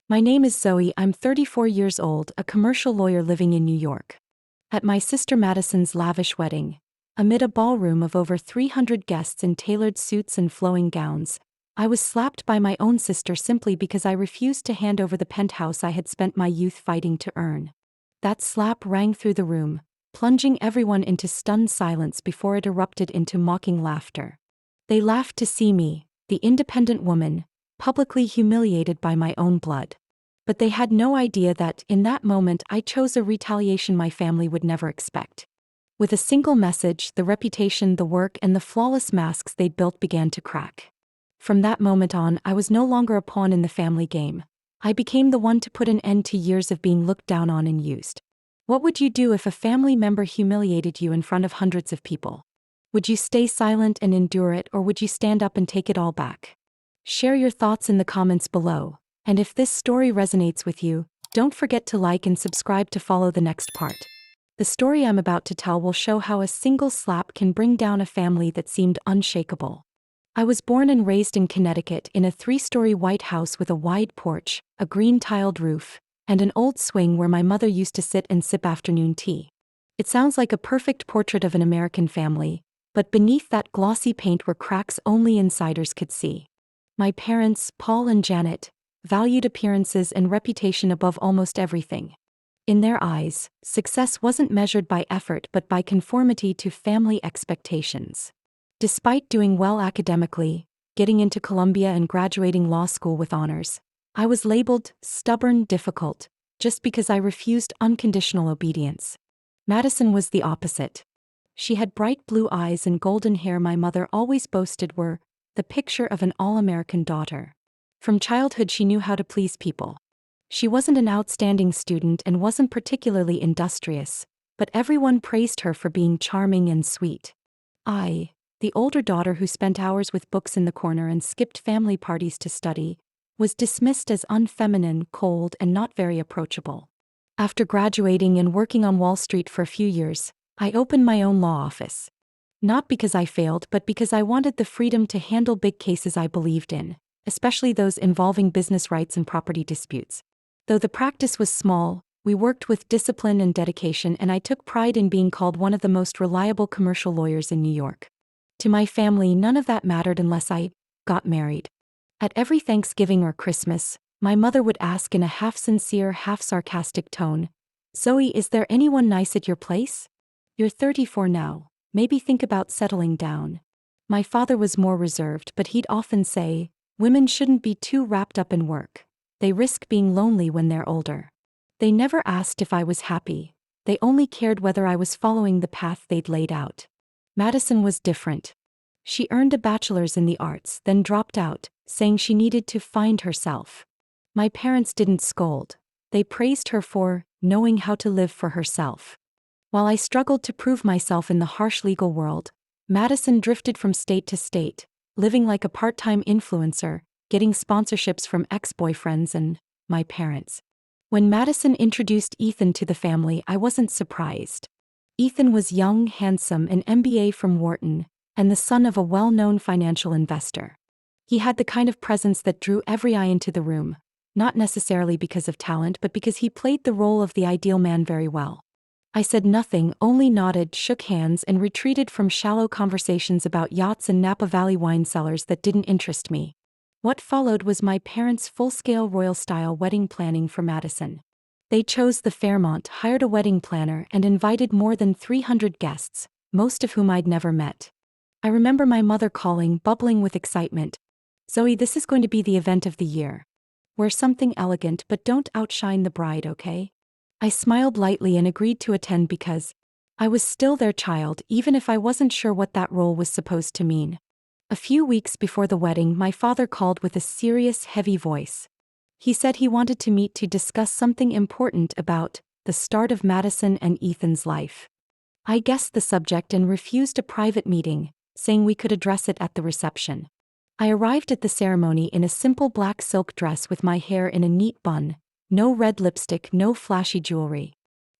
My name is Zoe. I'm 34 years old, a commercial lawyer living in New York. At my sister Madison's lavish wedding, amid a ballroom of over 300 guests in tailored suits and flowing gowns, I was slapped by my own sister simply because I refused to hand over the penthouse I had spent my youth fighting to earn. That slap rang through the room, plunging everyone into stunned silence before it erupted into mocking laughter. They laughed to see me, the independent woman, publicly humiliated by my own blood. But they had no idea that, in that moment, I chose a retaliation my family would never expect. With a single message, the reputation, the work, and the flawless masks they'd built began to crack. From that moment on, I was no longer a pawn in the family game. I became the one to put an end to years of being looked down on and used. What would you do if a family member humiliated you in front of hundreds of people? Would you stay silent and endure it, or would you stand up and take it all back? Share your thoughts in the comments below. And if this story resonates with you, don't forget to like and subscribe to follow the next part. The story I'm about to tell will show how a single slap can bring down a family that seemed unshakable. I was born and raised in Connecticut in a 3-story white house with a wide porch, a green tiled roof, and an old swing where my mother used to sit and sip afternoon tea. It sounds like a perfect portrait of an American family, but beneath that glossy paint were cracks only insiders could see. My parents, Paul and Janet, valued appearances and reputation above almost everything. In their eyes, success wasn't measured by effort but by conformity to family expectations. Despite doing well academically, getting into Columbia and graduating law school with honors, I was labeled stubborn, difficult, just because I refused unconditional obedience. Madison was the opposite. She had bright blue eyes and golden hair my mother always boasted were the picture of an all-American daughter. From childhood she knew how to please people. She wasn't an outstanding student and wasn't particularly industrious, but everyone praised her for being charming and sweet. I, the older daughter who spent hours with books in the corner and skipped family parties to study, was dismissed as unfeminine, cold, and not very approachable. After graduating and working on Wall Street for a few years, I opened my own law office. Not because I failed but because I wanted the freedom to handle big cases I believed in, especially those involving business rights and property disputes. Though the practice was small, we worked with discipline and dedication, and I took pride in being called one of the most reliable commercial lawyers in New York. To my family, none of that mattered unless I got married. At every Thanksgiving or Christmas, my mother would ask in a half-sincere, half-sarcastic tone, "Zoe, is there anyone nice at your place? You're 34 now, maybe think about settling down." My father was more reserved, but he'd often say, "Women shouldn't be too wrapped up in work. They risk being lonely when they're older." They never asked if I was happy. They only cared whether I was following the path they'd laid out. Madison was different. She earned a bachelor's in the arts, then dropped out, saying she needed to find herself. My parents didn't scold. They praised her for knowing how to live for herself. While I struggled to prove myself in the harsh legal world, Madison drifted from state to state, living like a part-time influencer, getting sponsorships from ex-boyfriends and my parents. When Madison introduced Ethan to the family, I wasn't surprised. Ethan was young, handsome, an MBA from Wharton, and the son of a well-known financial investor. He had the kind of presence that drew every eye into the room, not necessarily because of talent but because he played the role of the ideal man very well. I said nothing, only nodded, shook hands, and retreated from shallow conversations about yachts and Napa Valley wine cellars that didn't interest me. What followed was my parents' full-scale royal-style wedding planning for Madison. They chose the Fairmont, hired a wedding planner, and invited more than 300 guests, most of whom I'd never met. I remember my mother calling, bubbling with excitement, "Zoe, this is going to be the event of the year. Wear something elegant but don't outshine the bride, okay?" I smiled lightly and agreed to attend because I was still their child, even if I wasn't sure what that role was supposed to mean. A few weeks before the wedding, my father called with a serious, heavy voice. He said he wanted to meet to discuss something important about the start of Madison and Ethan's life. I guessed the subject and refused a private meeting, saying we could address it at the reception. I arrived at the ceremony in a simple black silk dress with my hair in a neat bun, no red lipstick, no flashy jewelry.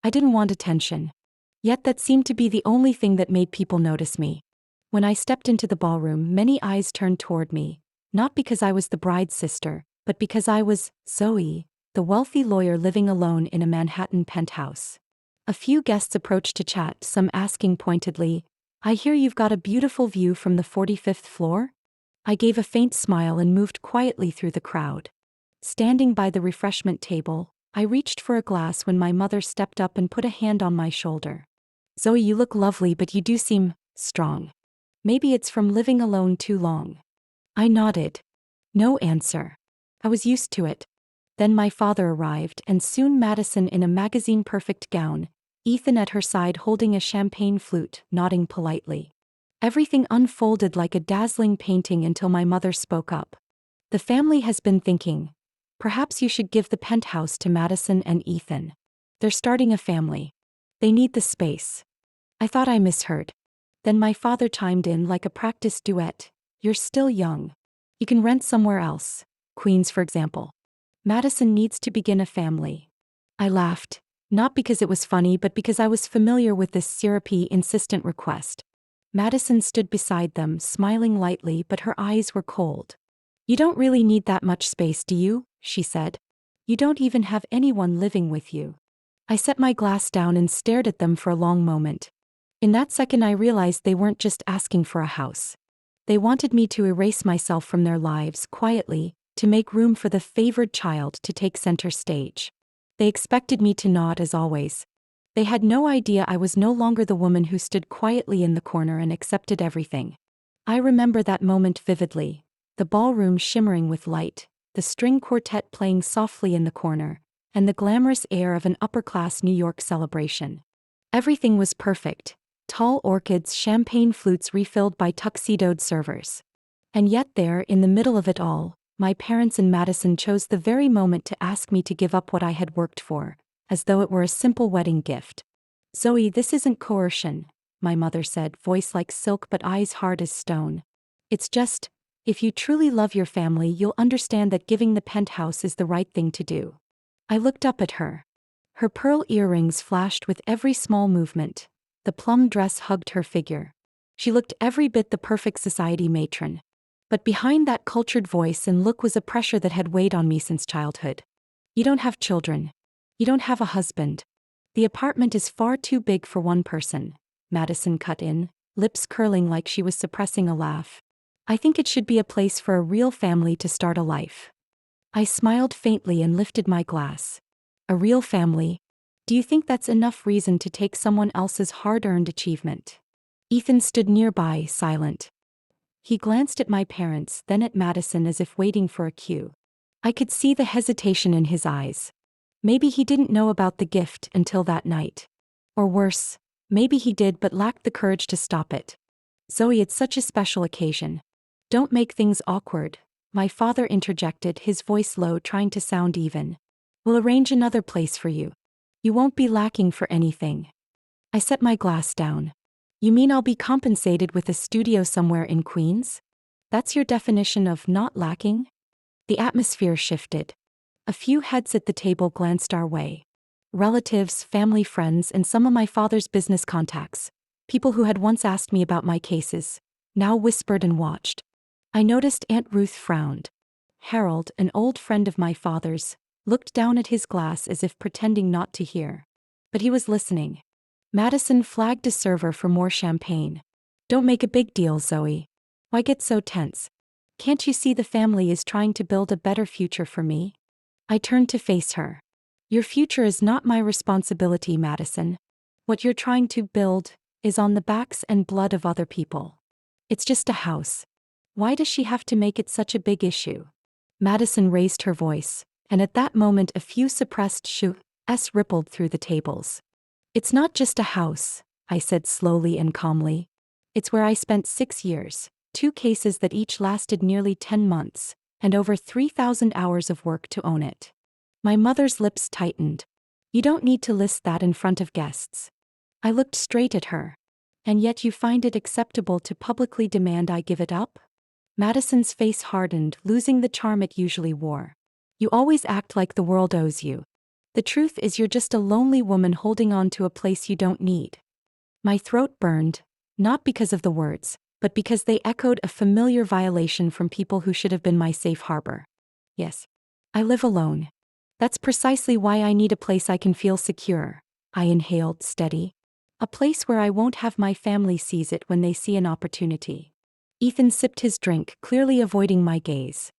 I didn't want attention. Yet that seemed to be the only thing that made people notice me. When I stepped into the ballroom, many eyes turned toward me, not because I was the bride's sister, but because I was Zoe, the wealthy lawyer living alone in a Manhattan penthouse. A few guests approached to chat, some asking pointedly, "I hear you've got a beautiful view from the 45th floor?" I gave a faint smile and moved quietly through the crowd. Standing by the refreshment table, I reached for a glass when my mother stepped up and put a hand on my shoulder. "Zoe, you look lovely, but you do seem strong. Maybe it's from living alone too long." I nodded. No answer. I was used to it. Then my father arrived, and soon Madison in a magazine-perfect gown, Ethan at her side holding a champagne flute, nodding politely. Everything unfolded like a dazzling painting until my mother spoke up. "The family has been thinking. Perhaps you should give the penthouse to Madison and Ethan. They're starting a family. They need the space." I thought I misheard. Then my father chimed in like a practice duet. "You're still young. You can rent somewhere else. Queens, for example. Madison needs to begin a family." I laughed, not because it was funny but because I was familiar with this syrupy, insistent request. Madison stood beside them, smiling lightly, but her eyes were cold. "You don't really need that much space, do you?" she said. "You don't even have anyone living with you." I set my glass down and stared at them for a long moment. In that second I realized they weren't just asking for a house. They wanted me to erase myself from their lives quietly, to make room for the favored child to take center stage. They expected me to nod as always. They had no idea I was no longer the woman who stood quietly in the corner and accepted everything. I remember that moment vividly, the ballroom shimmering with light, the string quartet playing softly in the corner, and the glamorous air of an upper-class New York celebration. Everything was perfect. Tall orchids, champagne flutes refilled by tuxedoed servers. And yet there, in the middle of it all, my parents and Madison chose the very moment to ask me to give up what I had worked for, as though it were a simple wedding gift. "Zoe, this isn't coercion," my mother said, voice like silk but eyes hard as stone. "It's just, if you truly love your family, you'll understand that giving the penthouse is the right thing to do." I looked up at her. Her pearl earrings flashed with every small movement. The plum dress hugged her figure. She looked every bit the perfect society matron. But behind that cultured voice and look was a pressure that had weighed on me since childhood. "You don't have children. You don't have a husband. The apartment is far too big for one person," Madison cut in, lips curling like she was suppressing a laugh. "I think it should be a place for a real family to start a life." I smiled faintly and lifted my glass. "A real family? Do you think that's enough reason to take someone else's hard-earned achievement?" Ethan stood nearby, silent. He glanced at my parents, then at Madison as if waiting for a cue. I could see the hesitation in his eyes. Maybe he didn't know about the gift until that night. Or worse, maybe he did but lacked the courage to stop it. "Zoe, it's such a special occasion. Don't make things awkward," my father interjected, his voice low, trying to sound even. "We'll arrange another place for you. You won't be lacking for anything." I set my glass down. "You mean I'll be compensated with a studio somewhere in Queens? That's your definition of not lacking?" The atmosphere shifted. A few heads at the table glanced our way. Relatives, family friends, and some of my father's business contacts. People who had once asked me about my cases, now whispered and watched. I noticed Aunt Ruth frowned. Harold, an old friend of my father's, looked down at his glass as if pretending not to hear. But he was listening. Madison flagged a server for more champagne. "Don't make a big deal, Zoe. Why get so tense? Can't you see the family is trying to build a better future for me?" I turned to face her. "Your future is not my responsibility, Madison. What you're trying to build is on the backs and blood of other people. It's just a house. Why does she have to make it such a big issue?" Madison raised her voice, and at that moment a few suppressed shoo-s rippled through the tables. "It's not just a house," I said slowly and calmly. "It's where I spent 6 years, 2 cases that each lasted nearly 10 months, and over 3,000 hours of work to own it." My mother's lips tightened. "You don't need to list that in front of guests." I looked straight at her. "And yet you find it acceptable to publicly demand I give it up?" Madison's face hardened, losing the charm it usually wore. "You always act like the world owes you. The truth is you're just a lonely woman holding on to a place you don't need." My throat burned, not because of the words, but because they echoed a familiar violation from people who should have been my safe harbor. "Yes. I live alone. That's precisely why I need a place I can feel secure. I inhaled, steady. A place where I won't have my family seize it when they see an opportunity. Ethan sipped his drink, clearly avoiding my gaze.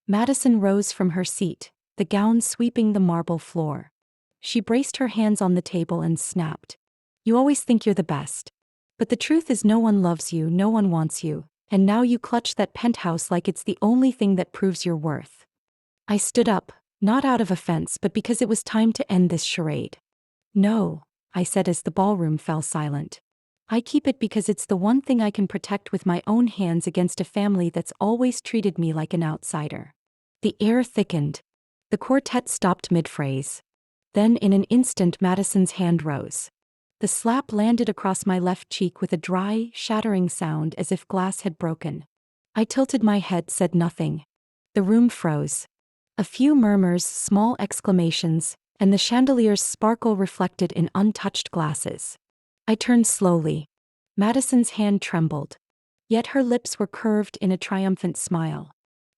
Madison rose from her seat, the gown sweeping the marble floor. She braced her hands on the table and snapped. You always think you're the best. But the truth is no one loves you, no one wants you, and now you clutch that penthouse like it's the only thing that proves your worth. I stood up, not out of offense but because it was time to end this charade. No, I said as the ballroom fell silent. I keep it because it's the one thing I can protect with my own hands against a family that's always treated me like an outsider. The air thickened. The quartet stopped mid-phrase. Then in an instant Madison's hand rose. The slap landed across my left cheek with a dry, shattering sound as if glass had broken. I tilted my head, said nothing. The room froze. A few murmurs, small exclamations, and the chandelier's sparkle reflected in untouched glasses. I turned slowly. Madison's hand trembled. Yet her lips were curved in a triumphant smile.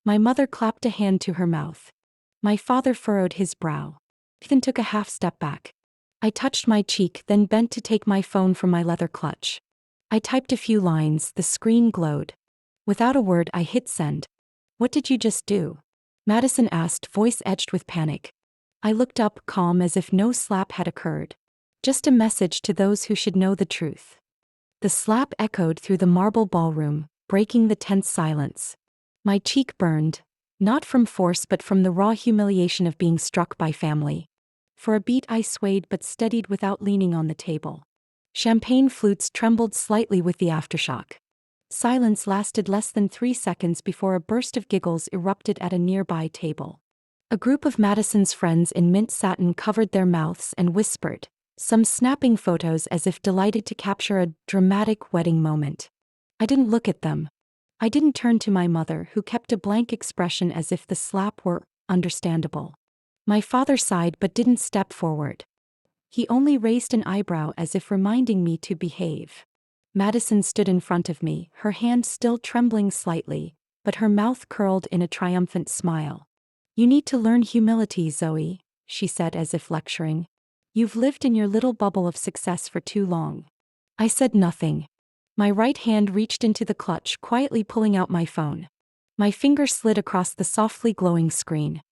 My mother clapped a hand to her mouth. My father furrowed his brow. Ethan took a half step back. I touched my cheek, then bent to take my phone from my leather clutch. I typed a few lines, the screen glowed. Without a word, I hit send. What did you just do? Madison asked, voice edged with panic. I looked up, calm as if no slap had occurred. Just a message to those who should know the truth. The slap echoed through the marble ballroom, breaking the tense silence. My cheek burned, not from force but from the raw humiliation of being struck by family. For a beat I swayed but steadied without leaning on the table. Champagne flutes trembled slightly with the aftershock. Silence lasted less than 3 seconds before a burst of giggles erupted at a nearby table. A group of Madison's friends in mint satin covered their mouths and whispered, some snapping photos as if delighted to capture a dramatic wedding moment. I didn't look at them. I didn't turn to my mother, who kept a blank expression as if the slap were understandable. My father sighed but didn't step forward. He only raised an eyebrow as if reminding me to behave. Madison stood in front of me, her hand still trembling slightly, but her mouth curled in a triumphant smile. You need to learn humility, Zoe, she said as if lecturing. You've lived in your little bubble of success for too long. I said nothing. My right hand reached into the clutch, quietly pulling out my phone. My finger slid across the softly glowing screen.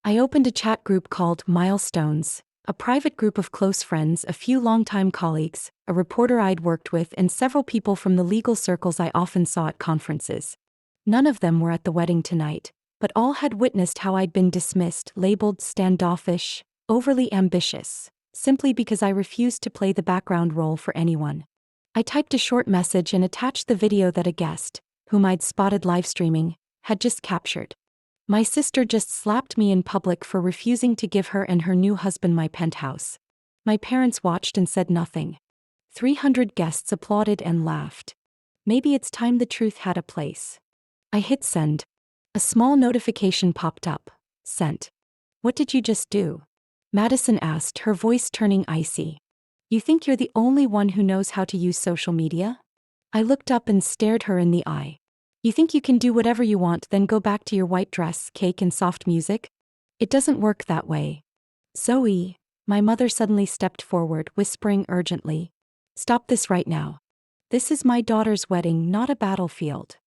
I opened a chat group called Milestones, a private group of close friends, a few longtime colleagues, a reporter I'd worked with, and several people from the legal circles I often saw at conferences. None of them were at the wedding tonight, but all had witnessed how I'd been dismissed, labeled standoffish, overly ambitious, simply because I refused to play the background role for anyone. I typed a short message and attached the video that a guest, whom I'd spotted live streaming, had just captured. My sister just slapped me in public for refusing to give her and her new husband my penthouse. My parents watched and said nothing. 300 guests applauded and laughed. Maybe it's time the truth had a place. I hit send. A small notification popped up. Sent. What did you just do? Madison asked, her voice turning icy. You think you're the only one who knows how to use social media? I looked up and stared her in the eye. You think you can do whatever you want, then go back to your white dress, cake, and soft music? It doesn't work that way. Zoe, my mother suddenly stepped forward, whispering urgently. Stop this right now. This is my daughter's wedding, not a battlefield.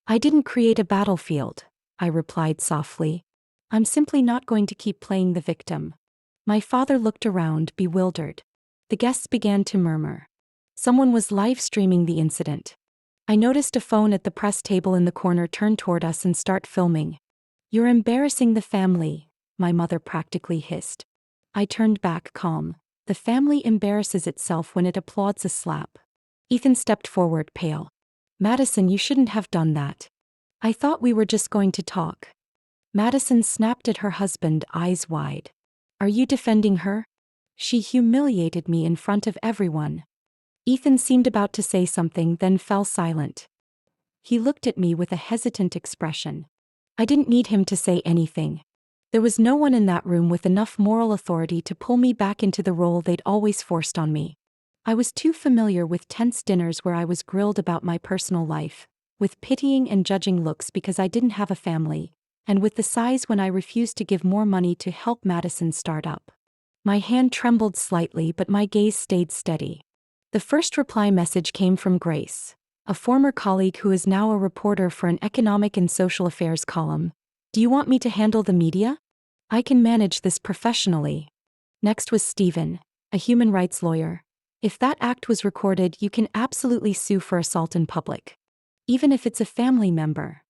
I didn't create a battlefield, I replied softly. I'm simply not going to keep playing the victim. My father looked around, bewildered. The guests began to murmur. Someone was live streaming the incident. I noticed a phone at the press table in the corner turn toward us and start filming. You're embarrassing the family, my mother practically hissed. I turned back, calm. The family embarrasses itself when it applauds a slap. Ethan stepped forward, pale. Madison, you shouldn't have done that. I thought we were just going to talk. Madison snapped at her husband, eyes wide. Are you defending her? She humiliated me in front of everyone. Ethan seemed about to say something, then fell silent. He looked at me with a hesitant expression. I didn't need him to say anything. There was no one in that room with enough moral authority to pull me back into the role they'd always forced on me. I was too familiar with tense dinners where I was grilled about my personal life, with pitying and judging looks because I didn't have a family, and with the sighs when I refused to give more money to help Madison start up. My hand trembled slightly, but my gaze stayed steady. The first reply message came from Grace, a former colleague who is now a reporter for an economic and social affairs column. Do you want me to handle the media? I can manage this professionally. Next was Stephen, a human rights lawyer. If that act was recorded, you can absolutely sue for assault in public. Even if it's a family member.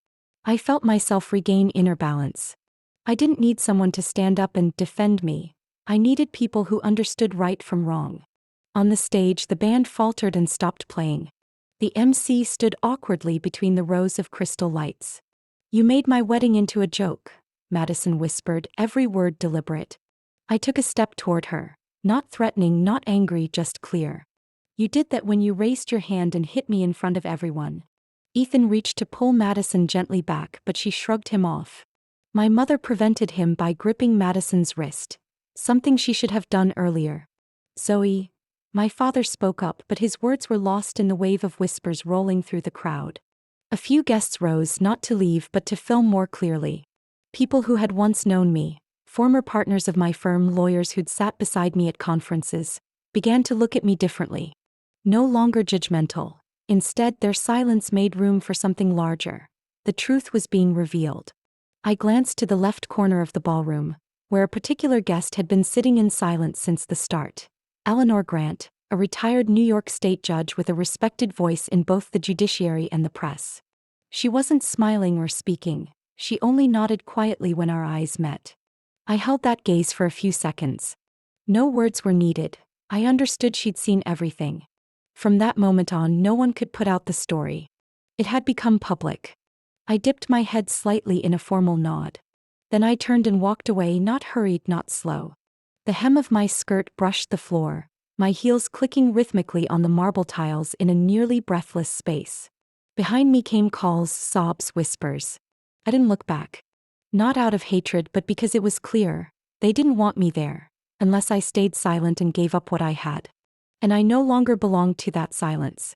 I felt myself regain inner balance. I didn't need someone to stand up and defend me. I needed people who understood right from wrong. On the stage, the band faltered and stopped playing. The MC stood awkwardly between the rows of crystal lights. You made my wedding into a joke, Madison whispered, every word deliberate. I took a step toward her, not threatening, not angry, just clear. You did that when you raised your hand and hit me in front of everyone. Ethan reached to pull Madison gently back, but she shrugged him off. My mother prevented him by gripping Madison's wrist, something she should have done earlier. Zoe. My father spoke up, but his words were lost in the wave of whispers rolling through the crowd. A few guests rose, not to leave but to film more clearly. People who had once known me, former partners of my firm, lawyers who'd sat beside me at conferences, began to look at me differently. No longer judgmental. Instead, their silence made room for something larger. The truth was being revealed. I glanced to the left corner of the ballroom, where a particular guest had been sitting in silence since the start. Eleanor Grant, a retired New York State judge with a respected voice in both the judiciary and the press. She wasn't smiling or speaking. She only nodded quietly when our eyes met. I held that gaze for a few seconds. No words were needed. I understood she'd seen everything. From that moment on, no one could put out the story. It had become public. I dipped my head slightly in a formal nod. Then I turned and walked away, not hurried, not slow. The hem of my skirt brushed the floor, my heels clicking rhythmically on the marble tiles in a nearly breathless space. Behind me came calls, sobs, whispers. I didn't look back. Not out of hatred, but because it was clear. They didn't want me there, unless I stayed silent and gave up what I had. And I no longer belonged to that silence.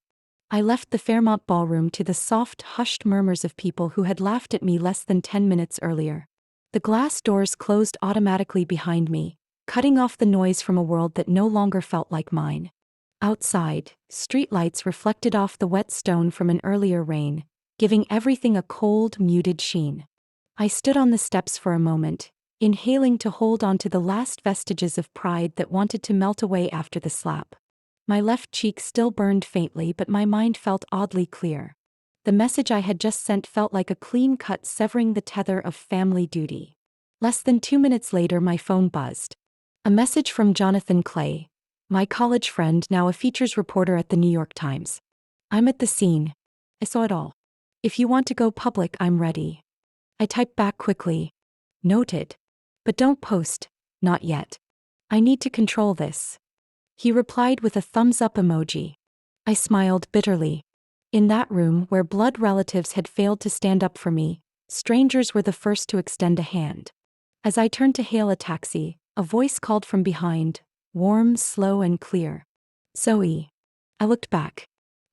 I left the Fairmont ballroom to the soft, hushed murmurs of people who had laughed at me less than 10 minutes earlier. The glass doors closed automatically behind me, cutting off the noise from a world that no longer felt like mine. Outside, streetlights reflected off the wet stone from an earlier rain, giving everything a cold, muted sheen. I stood on the steps for a moment, inhaling to hold on to the last vestiges of pride that wanted to melt away after the slap. My left cheek still burned faintly, but my mind felt oddly clear. The message I had just sent felt like a clean cut severing the tether of family duty. Less than 2 minutes later, my phone buzzed. A message from Jonathan Clay, my college friend, now a features reporter at the New York Times. I'm at the scene. I saw it all. If you want to go public, I'm ready. I typed back quickly. Noted. But don't post. Not yet. I need to control this. He replied with a thumbs up emoji. I smiled bitterly. In that room where blood relatives had failed to stand up for me, strangers were the first to extend a hand. As I turned to hail a taxi, a voice called from behind, warm, slow, and clear. Zoe. I looked back.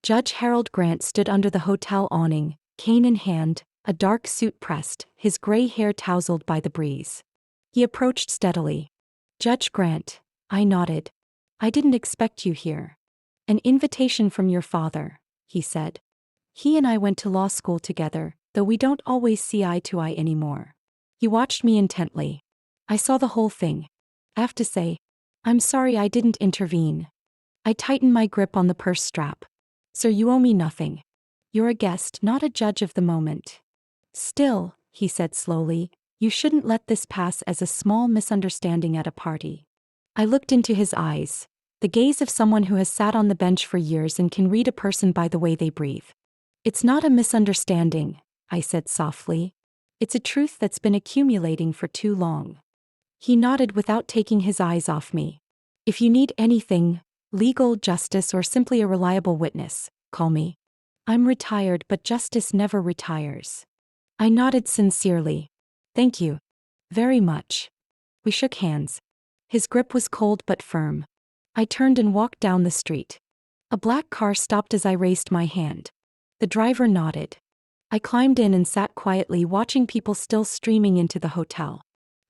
Judge Harold Grant stood under the hotel awning, cane in hand, a dark suit pressed, his gray hair tousled by the breeze. He approached steadily. Judge Grant, I nodded. I didn't expect you here. An invitation from your father, he said. He and I went to law school together, though we don't always see eye to eye anymore. He watched me intently. I saw the whole thing. I have to say, I'm sorry I didn't intervene. I tightened my grip on the purse strap. Sir, you owe me nothing. You're a guest, not a judge of the moment. Still, he said slowly, you shouldn't let this pass as a small misunderstanding at a party. I looked into his eyes, the gaze of someone who has sat on the bench for years and can read a person by the way they breathe. It's not a misunderstanding, I said softly. It's a truth that's been accumulating for too long. He nodded without taking his eyes off me. If you need anything, legal, justice, or simply a reliable witness, call me. I'm retired, but justice never retires. I nodded sincerely. Thank you. Very much. We shook hands. His grip was cold but firm. I turned and walked down the street. A black car stopped as I raised my hand. The driver nodded. I climbed in and sat quietly watching people still streaming into the hotel.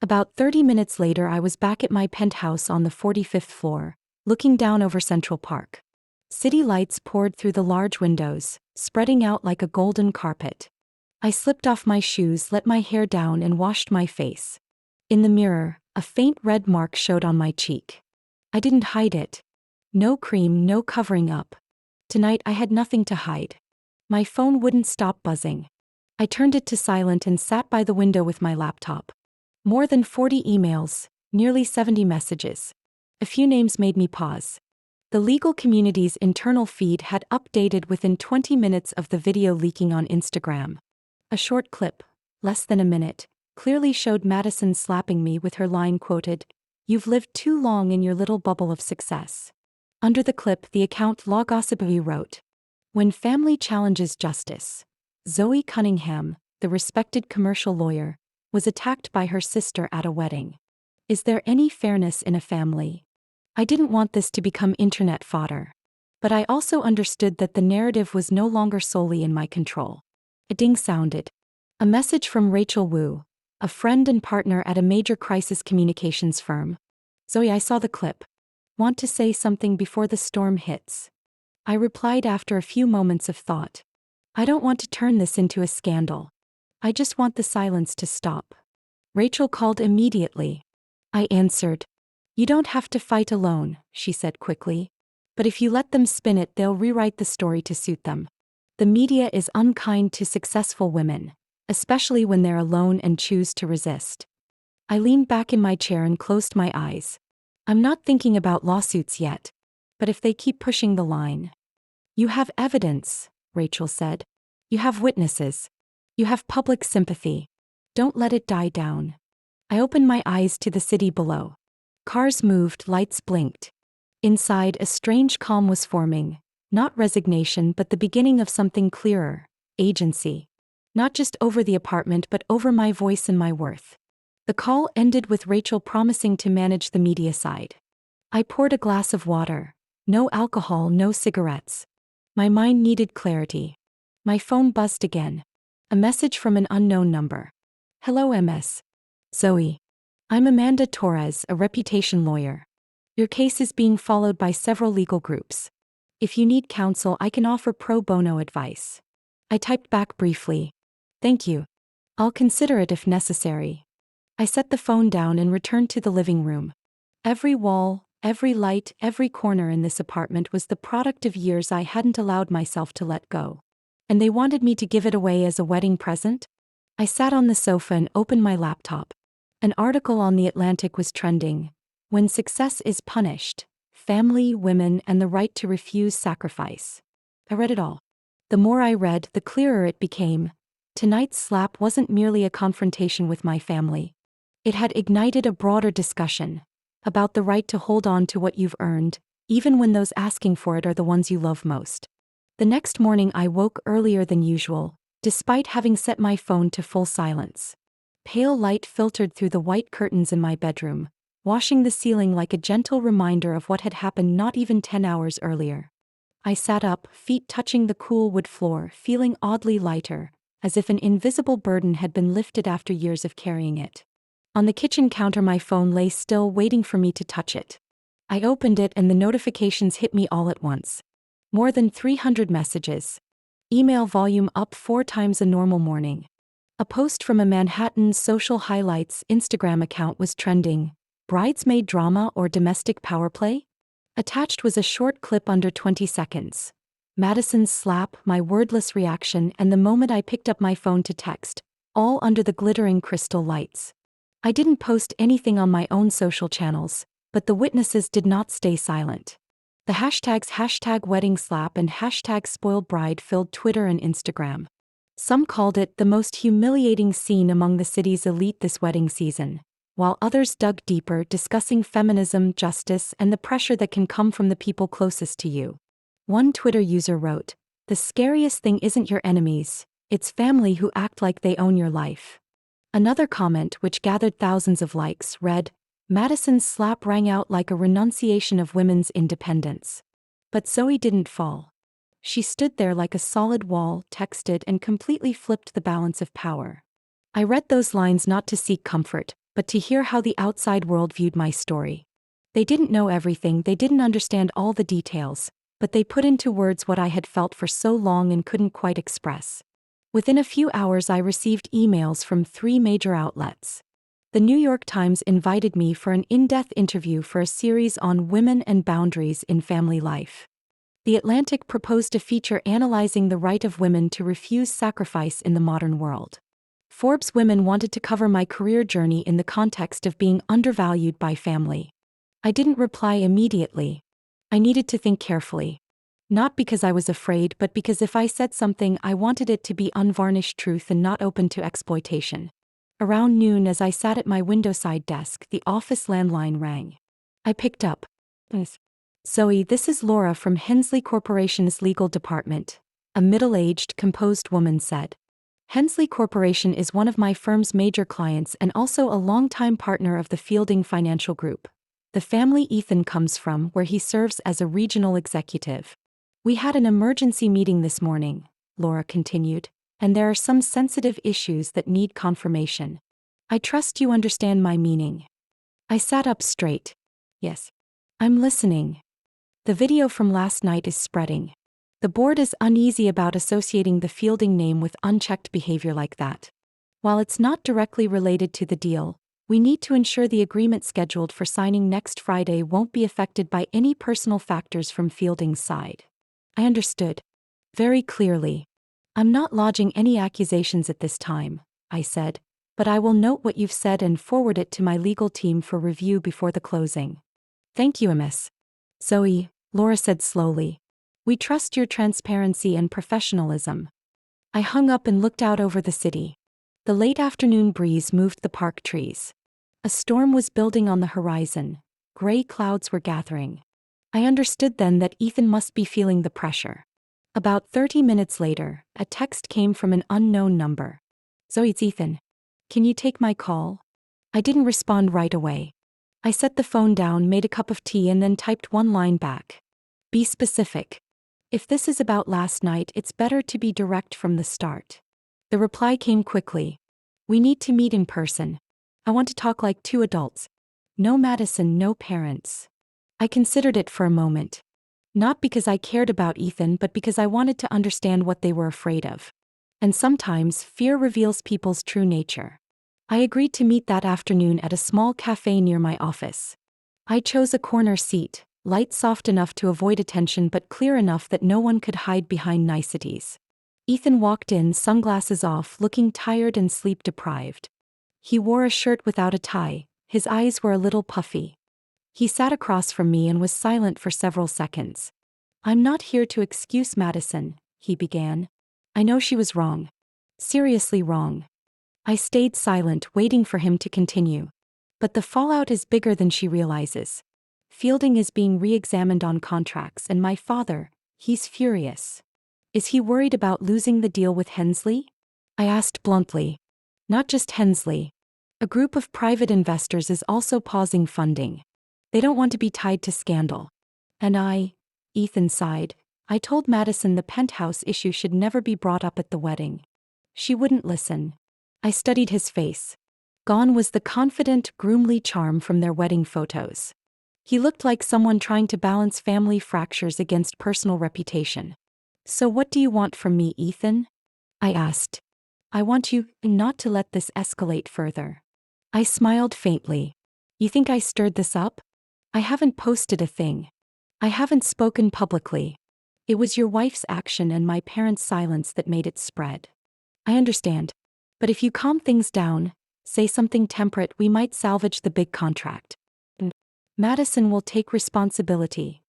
About 30 minutes later, I was back at my penthouse on the 45th floor, looking down over Central Park. City lights poured through the large windows, spreading out like a golden carpet. I slipped off my shoes, let my hair down, and washed my face. In the mirror, a faint red mark showed on my cheek. I didn't hide it. No cream, no covering up. Tonight I had nothing to hide. My phone wouldn't stop buzzing. I turned it to silent and sat by the window with my laptop. More than 40 emails, nearly 70 messages. A few names made me pause. The legal community's internal feed had updated within 20 minutes of the video leaking on Instagram. A short clip, less than a minute, clearly showed Madison slapping me with her line quoted, "You've lived too long in your little bubble of success." Under the clip, the account La Gossiperie wrote, "When family challenges justice, Zoe Cunningham, the respected commercial lawyer, was attacked by her sister at a wedding. Is there any fairness in a family?" I didn't want this to become internet fodder. But I also understood that the narrative was no longer solely in my control. A ding sounded. A message from Rachel Wu, a friend and partner at a major crisis communications firm. "Zoe, I saw the clip. Want to say something before the storm hits?" I replied after a few moments of thought. "I don't want to turn this into a scandal. I just want the silence to stop." Rachel called immediately. I answered. "You don't have to fight alone," she said quickly. "But if you let them spin it, they'll rewrite the story to suit them. The media is unkind to successful women, especially when they're alone and choose to resist." I leaned back in my chair and closed my eyes. I'm not thinking about lawsuits yet. But if they keep pushing the line. "You have evidence," Rachel said. "You have witnesses. You have public sympathy. Don't let it die down." I opened my eyes to the city below. Cars moved, lights blinked. Inside, a strange calm was forming. Not resignation, but the beginning of something clearer. Agency. Not just over the apartment, but over my voice and my worth. The call ended with Rachel promising to manage the media side. I poured a glass of water. No alcohol, no cigarettes. My mind needed clarity. My phone buzzed again. A message from an unknown number. "Hello, MS. Zoe. I'm Amanda Torres, a reputation lawyer. Your case is being followed by several legal groups. If you need counsel, I can offer pro bono advice." I typed back briefly. "Thank you. I'll consider it if necessary." I set the phone down and returned to the living room. Every wall, every light, every corner in this apartment was the product of years I hadn't allowed myself to let go. And they wanted me to give it away as a wedding present? I sat on the sofa and opened my laptop. An article on The Atlantic was trending. "When Success is Punished, Family, Women, and the Right to Refuse Sacrifice." I read it all. The more I read, the clearer it became. Tonight's slap wasn't merely a confrontation with my family. It had ignited a broader discussion about the right to hold on to what you've earned, even when those asking for it are the ones you love most. The next morning I woke earlier than usual, despite having set my phone to full silence. Pale light filtered through the white curtains in my bedroom, washing the ceiling like a gentle reminder of what had happened not even 10 hours earlier. I sat up, feet touching the cool wood floor, feeling oddly lighter, as if an invisible burden had been lifted after years of carrying it. On the kitchen counter, my phone lay still, waiting for me to touch it. I opened it and the notifications hit me all at once. More than 300 messages. Email volume up 4 times a normal morning. A post from a Manhattan social highlights Instagram account was trending. Bridesmaid drama or domestic power play? Attached was a short clip under 20 seconds. Madison's slap, my wordless reaction, and the moment I picked up my phone to text, all under the glittering crystal lights. I didn't post anything on my own social channels, but the witnesses did not stay silent. The hashtags #wedding-slap and #spoiled-bride filled Twitter and Instagram. Some called it the most humiliating scene among the city's elite this wedding season, while others dug deeper, discussing feminism, justice, and the pressure that can come from the people closest to you. One Twitter user wrote, "The scariest thing isn't your enemies, it's family who act like they own your life." Another comment, which gathered thousands of likes, read, "Madison's slap rang out like a renunciation of women's independence. But Zoe didn't fall. She stood there like a solid wall, texted and completely flipped the balance of power. I read those lines not to seek comfort, but to hear how the outside world viewed my story. They didn't know everything, they didn't understand all the details, but they put into words what I had felt for so long and couldn't quite express. Within a few hours, I received emails from 3 major outlets. The New York Times invited me for an in-depth interview for a series on women and boundaries in family life. The Atlantic proposed a feature analyzing the right of women to refuse sacrifice in the modern world. Forbes Women wanted to cover my career journey in the context of being undervalued by family. I didn't reply immediately. I needed to think carefully. Not because I was afraid, but because if I said something, I wanted it to be unvarnished truth and not open to exploitation. Around noon, as I sat at my windowside desk, the office landline rang. I picked up. Zoe, this is Laura from Hensley Corporation's legal department, a middle-aged, composed woman said. Hensley Corporation is one of my firm's major clients and also a longtime partner of the Fielding Financial Group, the family Ethan comes from, where he serves as a regional executive. We had an emergency meeting this morning, Laura continued, and there are some sensitive issues that need confirmation. I trust you understand my meaning. I sat up straight. Yes. I'm listening. The video from last night is spreading. The board is uneasy about associating the Fielding name with unchecked behavior like that. While it's not directly related to the deal, we need to ensure the agreement scheduled for signing next Friday won't be affected by any personal factors from Fielding's side. I understood. Very clearly. I'm not lodging any accusations at this time, I said, but I will note what you've said and forward it to my legal team for review before the closing. Thank you, Ms. Zoe, Laura said slowly. We trust your transparency and professionalism. I hung up and looked out over the city. The late afternoon breeze moved the park trees. A storm was building on the horizon. Gray clouds were gathering. I understood then that Ethan must be feeling the pressure. About 30 minutes later, a text came from an unknown number. Zoe, it's Ethan. Can you take my call? I didn't respond right away. I set the phone down, made a cup of tea, and then typed one line back. Be specific. If this is about last night, it's better to be direct from the start. The reply came quickly. We need to meet in person. I want to talk like 2 adults. No Madison, no parents. I considered it for a moment. Not because I cared about Ethan, but because I wanted to understand what they were afraid of. And sometimes, fear reveals people's true nature. I agreed to meet that afternoon at a small cafe near my office. I chose a corner seat, light soft enough to avoid attention but clear enough that no one could hide behind niceties. Ethan walked in, sunglasses off, looking tired and sleep-deprived. He wore a shirt without a tie, his eyes were a little puffy. He sat across from me and was silent for several seconds. I'm not here to excuse Madison, he began. I know she was wrong. Seriously wrong. I stayed silent, waiting for him to continue. But the fallout is bigger than she realizes. Fielding is being re-examined on contracts, and my father, he's furious. Is he worried about losing the deal with Hensley? I asked bluntly. Not just Hensley. A group of private investors is also pausing funding. They don't want to be tied to scandal. And Ethan sighed, I told Madison the penthouse issue should never be brought up at the wedding. She wouldn't listen. I studied his face. Gone was the confident, groomly charm from their wedding photos. He looked like someone trying to balance family fractures against personal reputation. So what do you want from me, Ethan? I asked. I want you not to let this escalate further. I smiled faintly. You think I stirred this up? I haven't posted a thing. I haven't spoken publicly. It was your wife's action and my parents' silence that made it spread. I understand. But if you calm things down, say something temperate, we might salvage the big contract. Madison will take responsibility.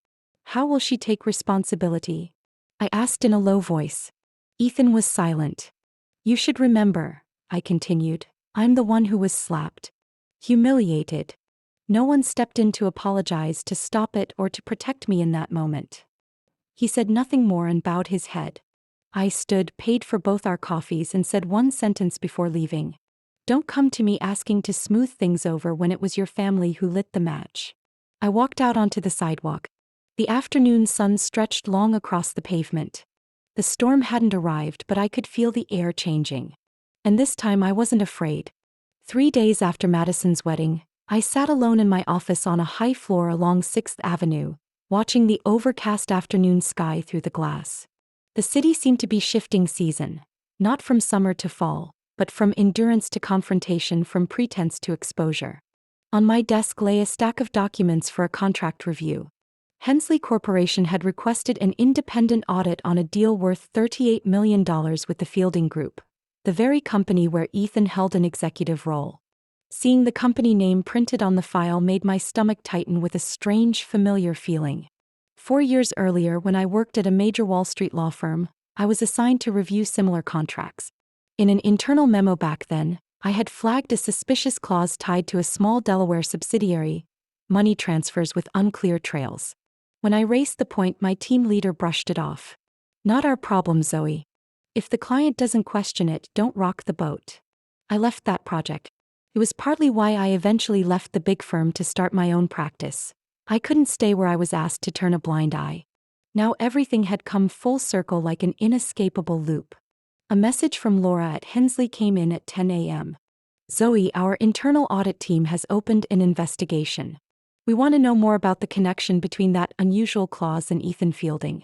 How will she take responsibility? I asked in a low voice. Ethan was silent. You should remember, I continued, I'm the one who was slapped. Humiliated. No one stepped in to apologize, to stop it, or to protect me in that moment. He said nothing more and bowed his head. I stood, paid for both our coffees, and said one sentence before leaving. Don't come to me asking to smooth things over when it was your family who lit the match. I walked out onto the sidewalk. The afternoon sun stretched long across the pavement. The storm hadn't arrived, but I could feel the air changing. And this time I wasn't afraid. 3 days after Madison's wedding, I sat alone in my office on a high floor along 6th Avenue, watching the overcast afternoon sky through the glass. The city seemed to be shifting season, not from summer to fall, but from endurance to confrontation, from pretense to exposure. On my desk lay a stack of documents for a contract review. Hensley Corporation had requested an independent audit on a deal worth $38 million with the Fielding Group, the very company where Ethan held an executive role. Seeing the company name printed on the file made my stomach tighten with a strange, familiar feeling. 4 years earlier, when I worked at a major Wall Street law firm, I was assigned to review similar contracts. In an internal memo back then, I had flagged a suspicious clause tied to a small Delaware subsidiary, money transfers with unclear trails. When I raised the point, my team leader brushed it off. "Not our problem, Zoe. If the client doesn't question it, don't rock the boat." I left that project. It was partly why I eventually left the big firm to start my own practice. I couldn't stay where I was asked to turn a blind eye. Now everything had come full circle like an inescapable loop. A message from Laura at Hensley came in at 10 a.m. "Zoe, our internal audit team has opened an investigation. We want to know more about the connection between that unusual clause and Ethan Fielding.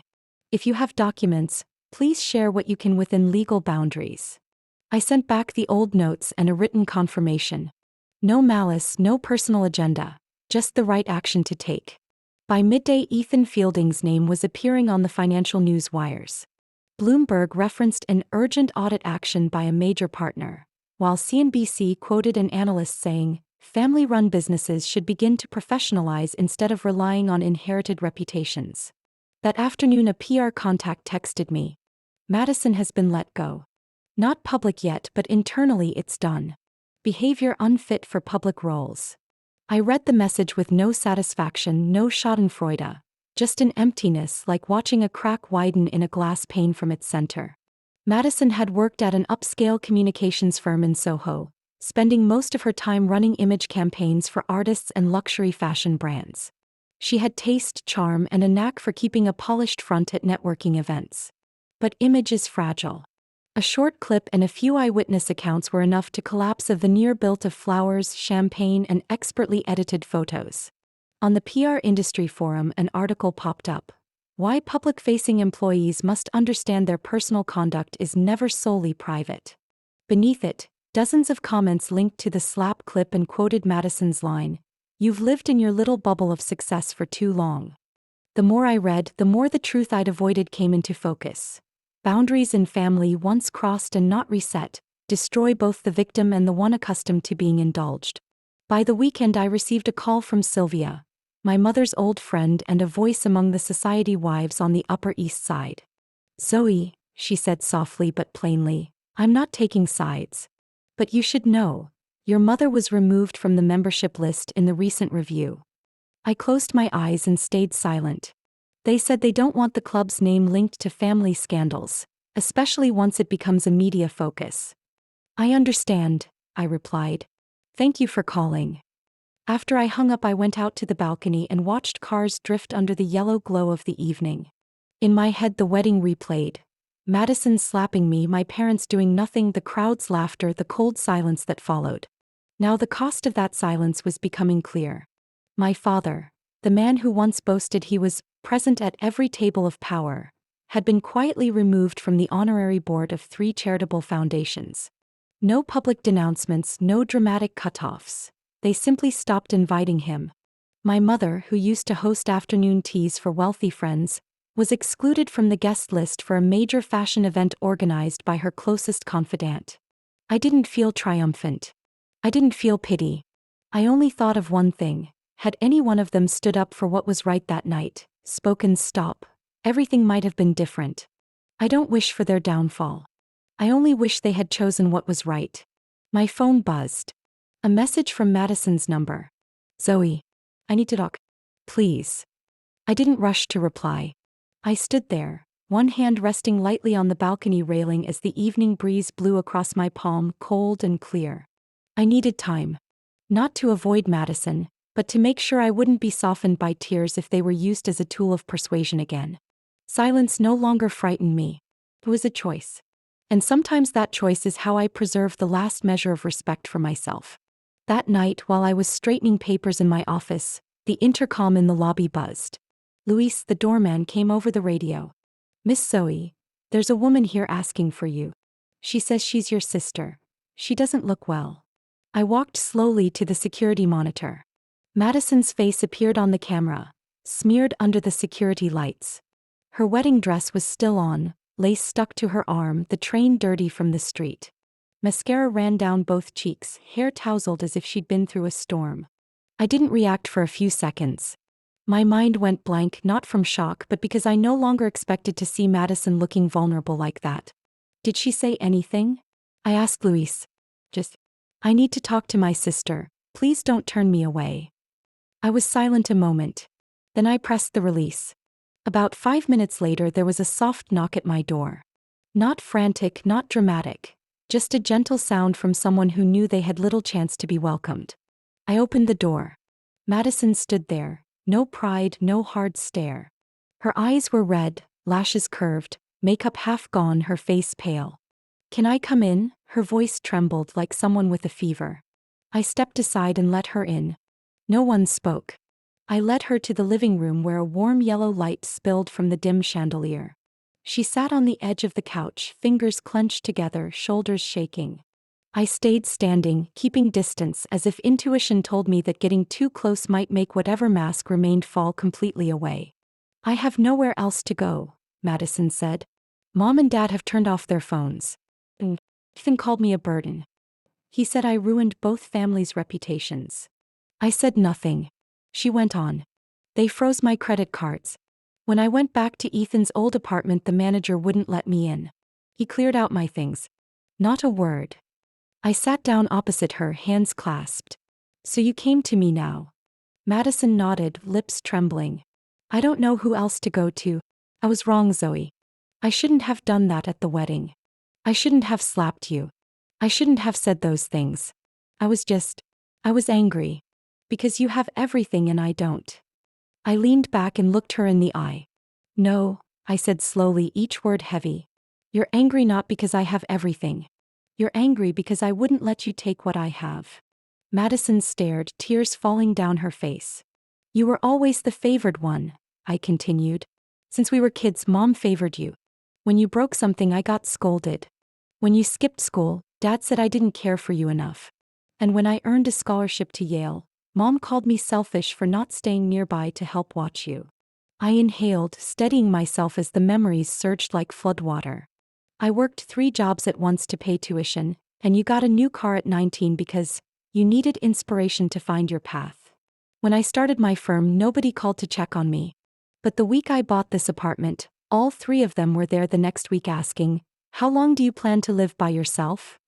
If you have documents, please share what you can within legal boundaries." I sent back the old notes and a written confirmation. No malice, no personal agenda, just the right action to take. By midday, Ethan Fielding's name was appearing on the financial news wires. Bloomberg referenced an urgent audit action by a major partner, while CNBC quoted an analyst saying, "Family-run businesses should begin to professionalize instead of relying on inherited reputations." That afternoon, a PR contact texted me. "Madison has been let go. Not public yet, but internally it's done. Behavior unfit for public roles." I read the message with no satisfaction, no schadenfreude, just an emptiness, like watching a crack widen in a glass pane from its center. Madison had worked at an upscale communications firm in Soho, spending most of her time running image campaigns for artists and luxury fashion brands. She had taste, charm, and a knack for keeping a polished front at networking events. But image is fragile. A short clip and a few eyewitness accounts were enough to collapse a veneer built of flowers, champagne, and expertly edited photos. On the PR Industry Forum, an article popped up. "Why public-facing employees must understand their personal conduct is never solely private." Beneath it, dozens of comments linked to the slap clip and quoted Madison's line, "You've lived in your little bubble of success for too long." The more I read, the more the truth I'd avoided came into focus. Boundaries in family, once crossed and not reset, destroy both the victim and the one accustomed to being indulged. By the weekend, I received a call from Sylvia, my mother's old friend and a voice among the society wives on the Upper East Side. "Zoe," she said softly but plainly, "I'm not taking sides. But you should know, your mother was removed from the membership list in the recent review." I closed my eyes and stayed silent. They said they don't want the club's name linked to family scandals, especially once it becomes a media focus. "I understand," I replied. "Thank you for calling." After I hung up, I went out to the balcony and watched cars drift under the yellow glow of the evening. In my head, the wedding replayed. Madison slapping me, my parents doing nothing, the crowd's laughter, the cold silence that followed. Now the cost of that silence was becoming clear. My father, the man who once boasted he was present at every table of power, had been quietly removed from the honorary board of 3 charitable foundations. No public denouncements, no dramatic cutoffs. They simply stopped inviting him. My mother, who used to host afternoon teas for wealthy friends, was excluded from the guest list for a major fashion event organized by her closest confidant. I didn't feel triumphant. I didn't feel pity. I only thought of one thing. Had any one of them stood up for what was right that night, spoken stop, everything might have been different. I don't wish for their downfall. I only wish they had chosen what was right. My phone buzzed. A message from Madison's number. "Zoe, I need to talk. Please." I didn't rush to reply. I stood there, one hand resting lightly on the balcony railing as the evening breeze blew across my palm, cold and clear. I needed time. Not to avoid Madison, but to make sure I wouldn't be softened by tears if they were used as a tool of persuasion again. Silence no longer frightened me. It was a choice. And sometimes that choice is how I preserve the last measure of respect for myself. That night, while I was straightening papers in my office, the intercom in the lobby buzzed. Luis, the doorman, came over the radio. "Miss Zoe, there's a woman here asking for you. She says she's your sister. She doesn't look well." I walked slowly to the security monitor. Madison's face appeared on the camera, smeared under the security lights. Her wedding dress was still on, lace stuck to her arm, the train dirty from the street. Mascara ran down both cheeks, hair tousled as if she'd been through a storm. I didn't react for a few seconds. My mind went blank, not from shock but because I no longer expected to see Madison looking vulnerable like that. "Did she say anything?" I asked Luis. "I need to talk to my sister. Please don't turn me away." I was silent a moment. Then I pressed the release. About 5 minutes later there was a soft knock at my door. Not frantic, not dramatic. Just a gentle sound from someone who knew they had little chance to be welcomed. I opened the door. Madison stood there, no pride, no hard stare. Her eyes were red, lashes curved, makeup half gone, her face pale. "Can I come in?" Her voice trembled like someone with a fever. I stepped aside and let her in. No one spoke. I led her to the living room where a warm yellow light spilled from the dim chandelier. She sat on the edge of the couch, fingers clenched together, shoulders shaking. I stayed standing, keeping distance, as if intuition told me that getting too close might make whatever mask remained fall completely away. "I have nowhere else to go," Madison said. "Mom and Dad have turned off their phones. Ethan called me a burden. He said I ruined both families' reputations." I said nothing. She went on. "They froze my credit cards. When I went back to Ethan's old apartment, the manager wouldn't let me in. He cleared out my things. Not a word." I sat down opposite her, hands clasped. "So you came to me now?" Madison nodded, lips trembling. "I don't know who else to go to. I was wrong, Zoe. I shouldn't have done that at the wedding. I shouldn't have slapped you. I shouldn't have said those things. I was angry. Because you have everything and I don't." I leaned back and looked her in the eye. "No," I said slowly, each word heavy. "You're angry not because I have everything. You're angry because I wouldn't let you take what I have." Madison stared, tears falling down her face. "You were always the favored one," I continued. "Since we were kids, Mom favored you. When you broke something, I got scolded. When you skipped school, Dad said I didn't care for you enough. And when I earned a scholarship to Yale, Mom called me selfish for not staying nearby to help watch you." I inhaled, steadying myself as the memories surged like floodwater. "I worked 3 jobs at once to pay tuition, and you got a new car at 19 because you needed inspiration to find your path. When I started my firm, nobody called to check on me. But the week I bought this apartment, all 3 of them were there the next week asking, 'How long do you plan to live by yourself?'"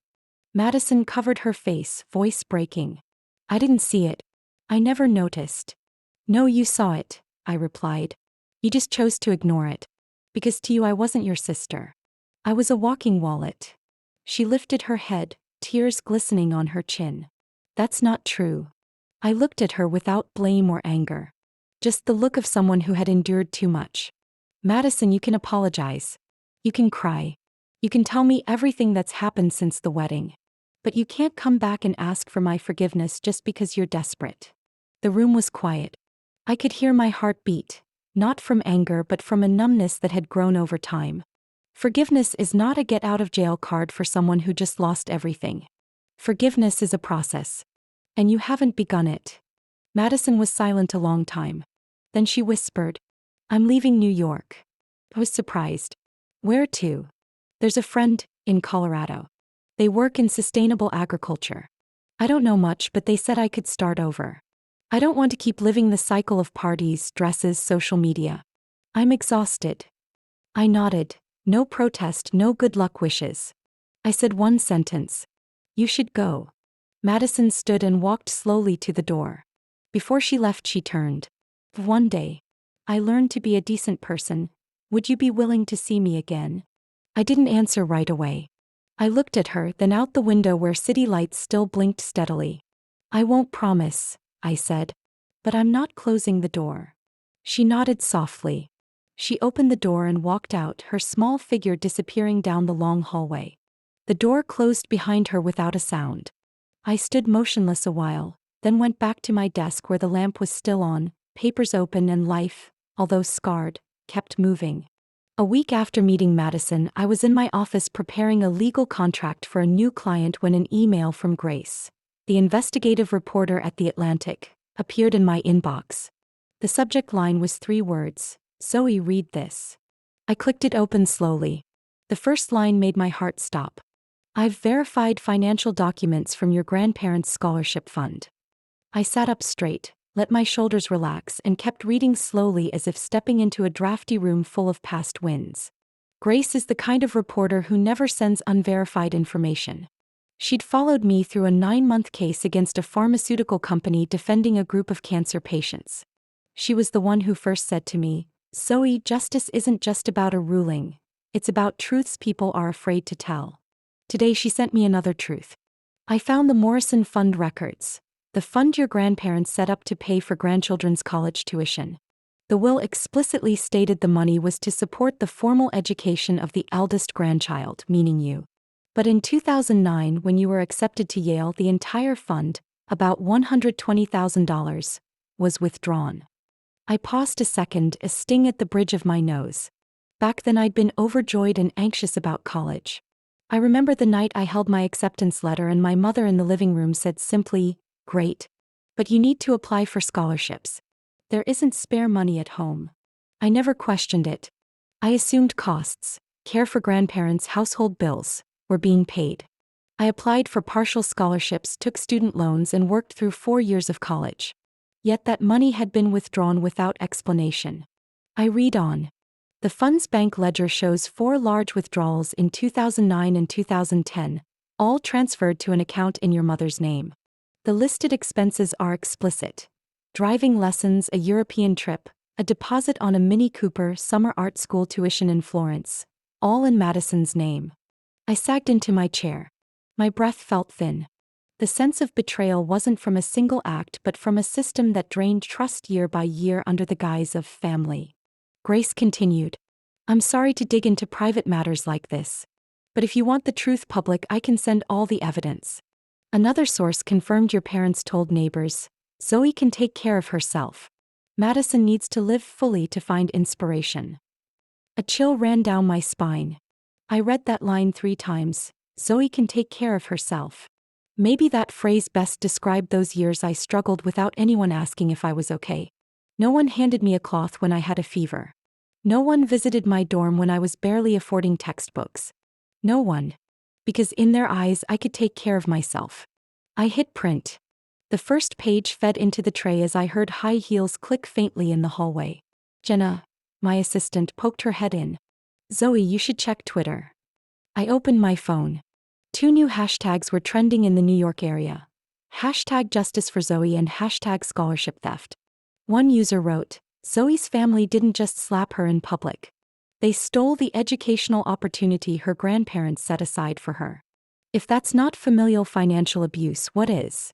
Madison covered her face, voice breaking. "I didn't see it. I never noticed." "No, you saw it," I replied. "You just chose to ignore it. Because to you I wasn't your sister. I was a walking wallet." She lifted her head, tears glistening on her chin. "That's not true." I looked at her without blame or anger. Just the look of someone who had endured too much. "Madison, you can apologize. You can cry. You can tell me everything that's happened since the wedding. But you can't come back and ask for my forgiveness just because you're desperate." The room was quiet. I could hear my heart beat, not from anger but from a numbness that had grown over time. Forgiveness is not a get-out-of-jail card for someone who just lost everything. Forgiveness is a process. And you haven't begun it. Madison was silent a long time. Then she whispered, "I'm leaving New York." I was surprised. "Where to?" "There's a friend in Colorado. They work in sustainable agriculture. I don't know much, but they said I could start over. I don't want to keep living the cycle of parties, dresses, social media. I'm exhausted." I nodded. No protest, no good luck wishes. I said one sentence. "You should go." Madison stood and walked slowly to the door. Before she left, she turned. "One day, I learned to be a decent person. Would you be willing to see me again?" I didn't answer right away. I looked at her, then out the window where city lights still blinked steadily. "I won't promise," I said. but I'm not closing the door." She nodded softly. She opened the door and walked out, her small figure disappearing down the long hallway. The door closed behind her without a sound. I stood motionless a while, then went back to my desk where the lamp was still on, papers open, and life, although scarred, kept moving. A week after meeting Madison, I was in my office preparing a legal contract for a new client when an email from Grace, the investigative reporter at The Atlantic, appeared in my inbox. The subject line was 3 words: "Zoe, read this." I clicked it open slowly. The first line made my heart stop. "I've verified financial documents from your grandparents' scholarship fund." I sat up straight, let my shoulders relax, and kept reading slowly as if stepping into a drafty room full of past wins. Grace is the kind of reporter who never sends unverified information. She'd followed me through a 9-month case against a pharmaceutical company defending a group of cancer patients. She was the one who first said to me, "Zoe, justice isn't just about a ruling. It's about truths people are afraid to tell." Today she sent me another truth. I found the Morrison Fund records, the fund your grandparents set up to pay for grandchildren's college tuition. The will explicitly stated the money was to support the formal education of the eldest grandchild, meaning you. But in 2009, when you were accepted to Yale, the entire fund, about $120,000, was withdrawn. I paused a second, a sting at the bridge of my nose. Back then I'd been overjoyed and anxious about college. I remember the night I held my acceptance letter and my mother in the living room said simply, "Great. But you need to apply for scholarships. There isn't spare money at home." I never questioned it. I assumed costs, care for grandparents, household bills, were being paid. I applied for partial scholarships, took student loans, and worked through 4 years of college. Yet that money had been withdrawn without explanation. I read on. The fund's bank ledger shows 4 large withdrawals in 2009 and 2010, all transferred to an account in your mother's name. The listed expenses are explicit: driving lessons, a European trip, a deposit on a Mini Cooper, summer art school tuition in Florence, all in Madison's name. I sagged into my chair. My breath felt thin. The sense of betrayal wasn't from a single act but from a system that drained trust year by year under the guise of family. Grace continued, "I'm sorry to dig into private matters like this. But if you want the truth public, I can send all the evidence." Another source confirmed your parents told neighbors, "Zoe can take care of herself. Madison needs to live fully to find inspiration." A chill ran down my spine. I read that line 3 times, "Zoe can take care of herself." Maybe that phrase best described those years I struggled without anyone asking if I was okay. No one handed me a cloth when I had a fever. No one visited my dorm when I was barely affording textbooks. No one. Because in their eyes I could take care of myself. I hit print. The first page fed into the tray as I heard high heels click faintly in the hallway. Jenna, my assistant, poked her head in. "Zoe, you should check Twitter." I opened my phone. 2 new hashtags were trending in the New York area. #JusticeForZoe and #scholarship theft. One user wrote, "Zoe's family didn't just slap her in public. They stole the educational opportunity her grandparents set aside for her. If that's not familial financial abuse, what is?"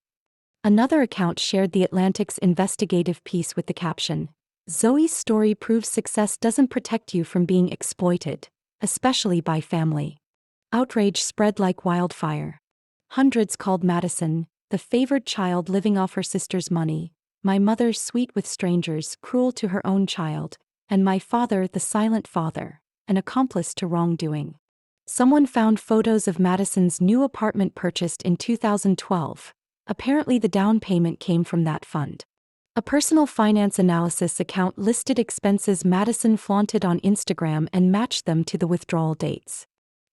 Another account shared The Atlantic's investigative piece with the caption, "Zoe's story proves success doesn't protect you from being exploited, especially by family." Outrage spread like wildfire. Hundreds called Madison, the favored child living off her sister's money, my mother sweet with strangers, cruel to her own child, and my father the silent father, an accomplice to wrongdoing. Someone found photos of Madison's new apartment purchased in 2012. Apparently the down payment came from that fund. A personal finance analysis account listed expenses Madison flaunted on Instagram and matched them to the withdrawal dates.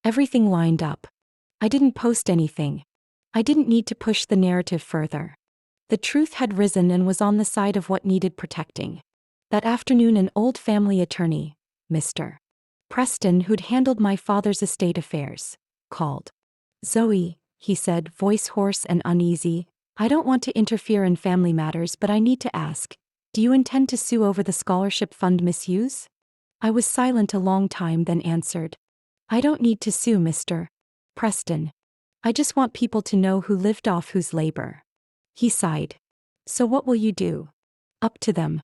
Everything lined up. I didn't post anything. I didn't need to push the narrative further. The truth had risen and was on the side of what needed protecting. That afternoon, an old family attorney, Mr. Preston, who'd handled my father's estate affairs, called. "Zoe," he said, voice hoarse and uneasy, "I don't want to interfere in family matters, but I need to ask, do you intend to sue over the scholarship fund misuse?" I was silent a long time, then answered, "I don't need to sue, Mr. Preston. I just want people to know who lived off whose labor." He sighed. "So what will you do?" Up to them.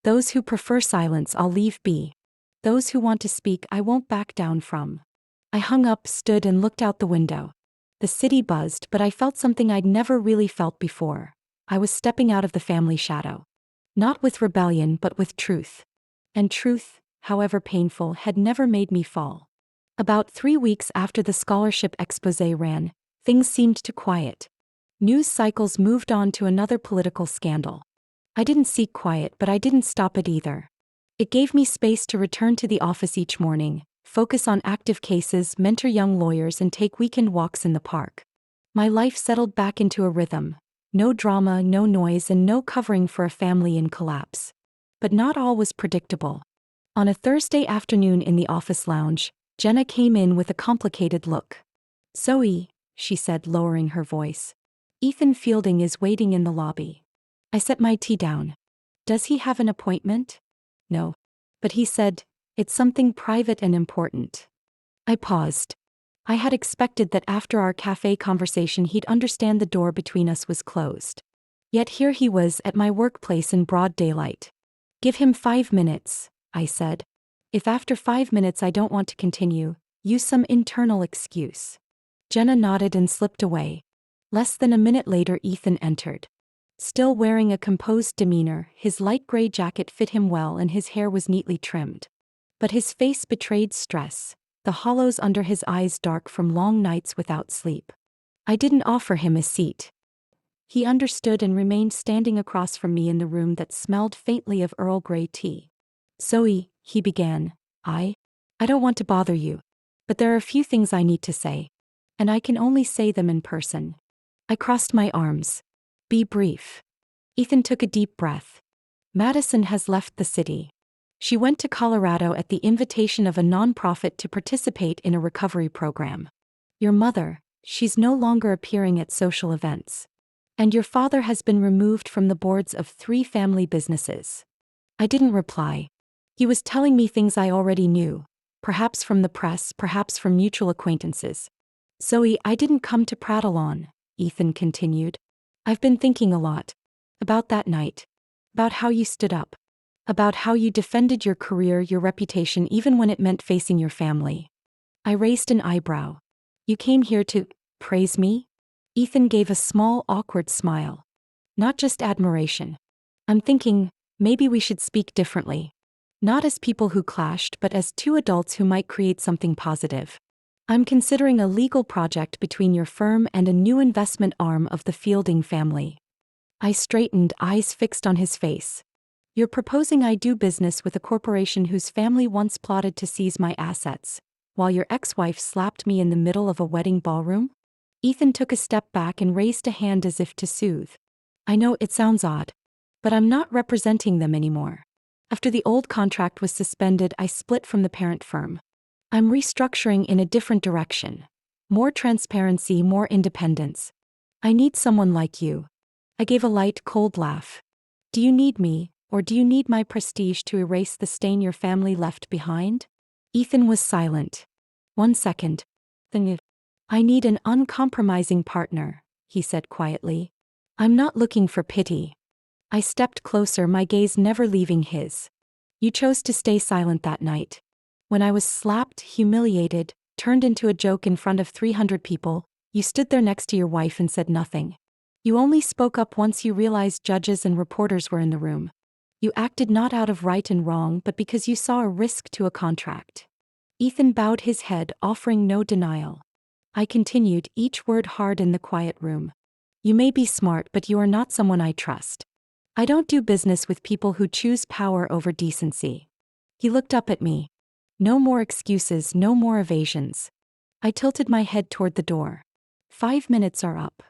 Those who prefer silence I'll leave be. Those who want to speak I won't back down from. I hung up, stood and looked out the window. The city buzzed, but I felt something I'd never really felt before. I was stepping out of the family shadow. Not with rebellion but with truth. And truth, however painful, had never made me fall. About 3 weeks after the scholarship exposé ran, things seemed to quiet. News cycles moved on to another political scandal. I didn't seek quiet, but I didn't stop it either. It gave me space to return to the office each morning, focus on active cases, mentor young lawyers and take weekend walks in the park. My life settled back into a rhythm. No drama, no noise and no covering for a family in collapse. But not all was predictable. On a Thursday afternoon in the office lounge, Jenna came in with a complicated look. "Zoe," she said, lowering her voice. "Ethan Fielding is waiting in the lobby." I set my tea down. "Does he have an appointment?" "No. But he said, it's something private and important." I paused. I had expected that after our cafe conversation he'd understand the door between us was closed. Yet here he was at my workplace in broad daylight. "Give him 5 minutes," I said. "If after 5 minutes I don't want to continue, use some internal excuse." Jenna nodded and slipped away. Less than a minute later Ethan entered. Still wearing a composed demeanor, his light gray jacket fit him well and his hair was neatly trimmed. But his face betrayed stress, the hollows under his eyes dark from long nights without sleep. I didn't offer him a seat. He understood and remained standing across from me in the room that smelled faintly of Earl Grey tea. "Zoe," he began, I don't want to bother you. But there are a few things I need to say. And I can only say them in person." I crossed my arms. "Be brief." Ethan took a deep breath. "Madison has left the city. She went to Colorado at the invitation of a nonprofit to participate in a recovery program. Your mother, she's no longer appearing at social events. And your father has been removed from the boards of 3 family businesses." I didn't reply. He was telling me things I already knew, perhaps from the press, perhaps from mutual acquaintances. "Zoe, I didn't come to prattle on," Ethan continued. "I've been thinking a lot. About that night. About how you stood up. About how you defended your career, your reputation, even when it meant facing your family." I raised an eyebrow. "You came here to praise me?" Ethan gave a small, awkward smile. "Not just admiration. I'm thinking, maybe we should speak differently. Not as people who clashed, but as 2 adults who might create something positive. I'm considering a legal project between your firm and a new investment arm of the Fielding family." I straightened, eyes fixed on his face. "You're proposing I do business with a corporation whose family once plotted to seize my assets, while your ex-wife slapped me in the middle of a wedding ballroom?" Ethan took a step back and raised a hand as if to soothe. "I know it sounds odd. But I'm not representing them anymore. After the old contract was suspended, I split from the parent firm. I'm restructuring in a different direction. More transparency, more independence. I need someone like you." I gave a light, cold laugh. "Do you need me, or do you need my prestige to erase the stain your family left behind?" Ethan was silent. "1 second. Then "I need an uncompromising partner," he said quietly. "I'm not looking for pity." I stepped closer, my gaze never leaving his. "You chose to stay silent that night. When I was slapped, humiliated, turned into a joke in front of 300 people, you stood there next to your wife and said nothing. You only spoke up once you realized judges and reporters were in the room. You acted not out of right and wrong but because you saw a risk to a contract." Ethan bowed his head, offering no denial. I continued, each word hard in the quiet room. "You may be smart, but you are not someone I trust. I don't do business with people who choose power over decency." He looked up at me. "No more excuses, no more evasions." I tilted my head toward the door. 5 minutes are up."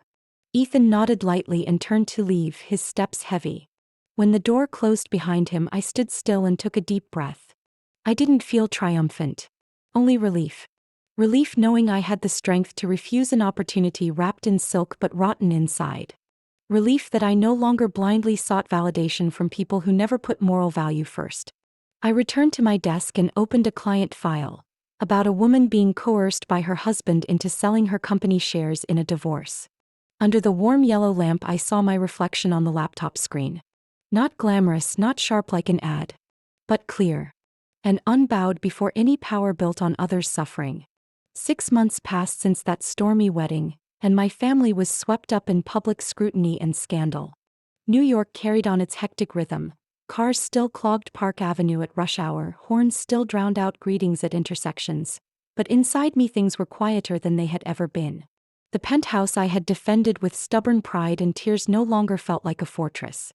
Ethan nodded lightly and turned to leave, his steps heavy. When the door closed behind him, I stood still and took a deep breath. I didn't feel triumphant. Only relief. Relief knowing I had the strength to refuse an opportunity wrapped in silk but rotten inside. Relief that I no longer blindly sought validation from people who never put moral value first. I returned to my desk and opened a client file about a woman being coerced by her husband into selling her company shares in a divorce. Under the warm yellow lamp, I saw my reflection on the laptop screen. Not glamorous, not sharp like an ad, but clear and unbowed before any power built on others' suffering. 6 months passed since that stormy wedding, and my family was swept up in public scrutiny and scandal. New York carried on its hectic rhythm. Cars still clogged Park Avenue at rush hour, horns still drowned out greetings at intersections. But inside me things were quieter than they had ever been. The penthouse I had defended with stubborn pride and tears no longer felt like a fortress.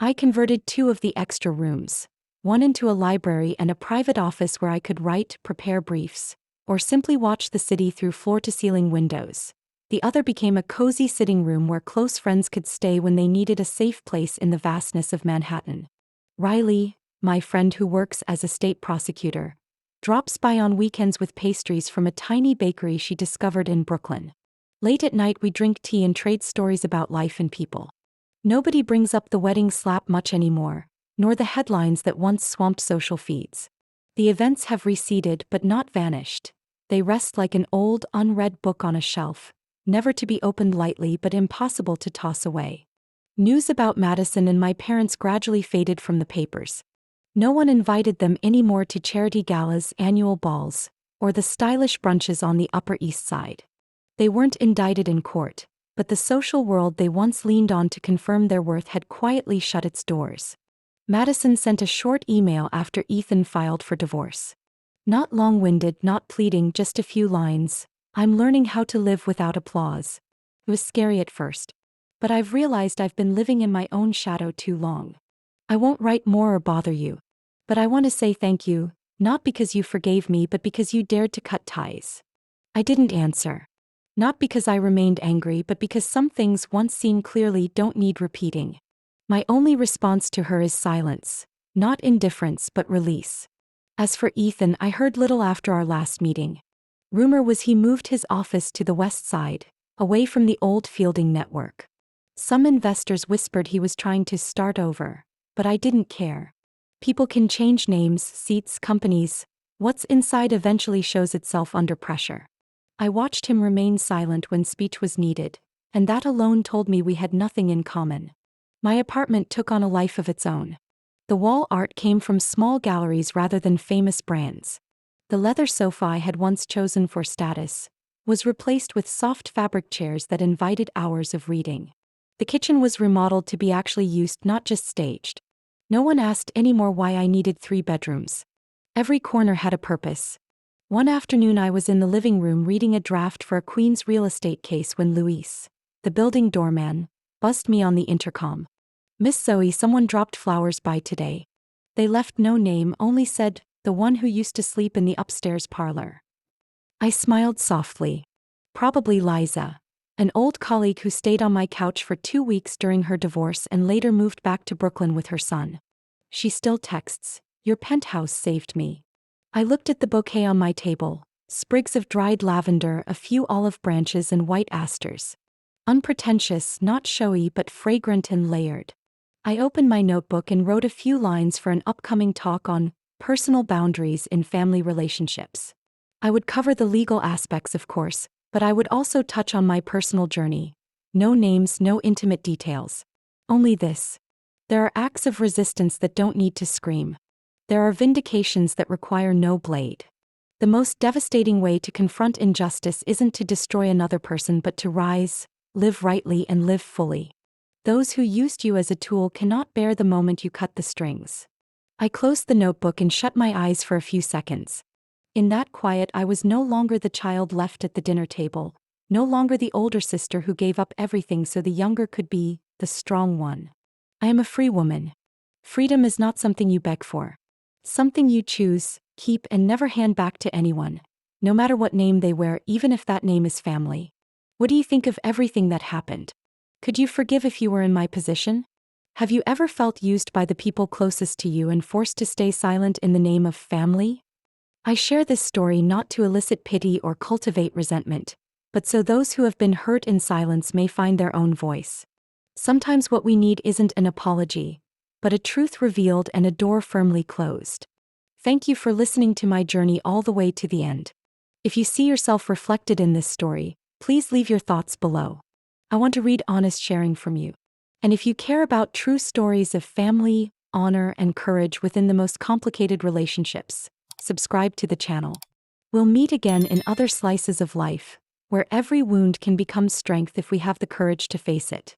I converted 2 of the extra rooms, one into a library and a private office where I could write, prepare briefs, or simply watch the city through floor-to-ceiling windows. The other became a cozy sitting room where close friends could stay when they needed a safe place in the vastness of Manhattan. Riley, my friend who works as a state prosecutor, drops by on weekends with pastries from a tiny bakery she discovered in Brooklyn. Late at night we drink tea and trade stories about life and people. Nobody brings up the wedding slap much anymore, nor the headlines that once swamped social feeds. The events have receded but not vanished. They rest like an old, unread book on a shelf, never to be opened lightly but impossible to toss away. News about Madison and my parents gradually faded from the papers. No one invited them anymore to charity galas, annual balls, or the stylish brunches on the Upper East Side. They weren't indicted in court, but the social world they once leaned on to confirm their worth had quietly shut its doors. Madison sent a short email after Ethan filed for divorce. Not long-winded, not pleading, just a few lines. I'm learning how to live without applause. It was scary at first. But I've realized I've been living in my own shadow too long. I won't write more or bother you. But I want to say thank you, not because you forgave me but because you dared to cut ties. I didn't answer. Not because I remained angry but because some things once seen clearly don't need repeating. My only response to her is silence, not indifference but release. As for Ethan, I heard little after our last meeting. Rumor was he moved his office to the West Side, away from the old Fielding network. Some investors whispered he was trying to start over, but I didn't care. People can change names, seats, companies. What's inside eventually shows itself under pressure. I watched him remain silent when speech was needed, and that alone told me we had nothing in common. My apartment took on a life of its own. The wall art came from small galleries rather than famous brands. The leather sofa I had once chosen for status was replaced with soft fabric chairs that invited hours of reading. The kitchen was remodeled to be actually used, not just staged. No one asked anymore why I needed 3 bedrooms. Every corner had a purpose. One afternoon I was in the living room reading a draft for a Queens real estate case when Luis, the building doorman, buzzed me on the intercom. Miss Zoe, someone dropped flowers by today. They left no name, only said, the one who used to sleep in the upstairs parlor. I smiled softly. Probably Liza, an old colleague who stayed on my couch for 2 weeks during her divorce and later moved back to Brooklyn with her son. She still texts, "Your penthouse saved me." I looked at the bouquet on my table, sprigs of dried lavender, a few olive branches and white asters. Unpretentious, not showy but fragrant and layered. I opened my notebook and wrote a few lines for an upcoming talk on personal boundaries in family relationships. I would cover the legal aspects, of course, but I would also touch on my personal journey. No names, no intimate details. Only this. There are acts of resistance that don't need to scream. There are vindications that require no blade. The most devastating way to confront injustice isn't to destroy another person but to rise, live rightly and live fully. Those who used you as a tool cannot bear the moment you cut the strings. I closed the notebook and shut my eyes for a few seconds. In that quiet I was no longer the child left at the dinner table, no longer the older sister who gave up everything so the younger could be the strong one. I am a free woman. Freedom is not something you beg for. Something you choose, keep and never hand back to anyone, no matter what name they wear, even if that name is family. What do you think of everything that happened? Could you forgive if you were in my position? Have you ever felt used by the people closest to you and forced to stay silent in the name of family? I share this story not to elicit pity or cultivate resentment, but so those who have been hurt in silence may find their own voice. Sometimes what we need isn't an apology, but a truth revealed and a door firmly closed. Thank you for listening to my journey all the way to the end. If you see yourself reflected in this story, please leave your thoughts below. I want to read honest sharing from you. And if you care about true stories of family, honor, and courage within the most complicated relationships, subscribe to the channel. We'll meet again in other slices of life, where every wound can become strength if we have the courage to face it.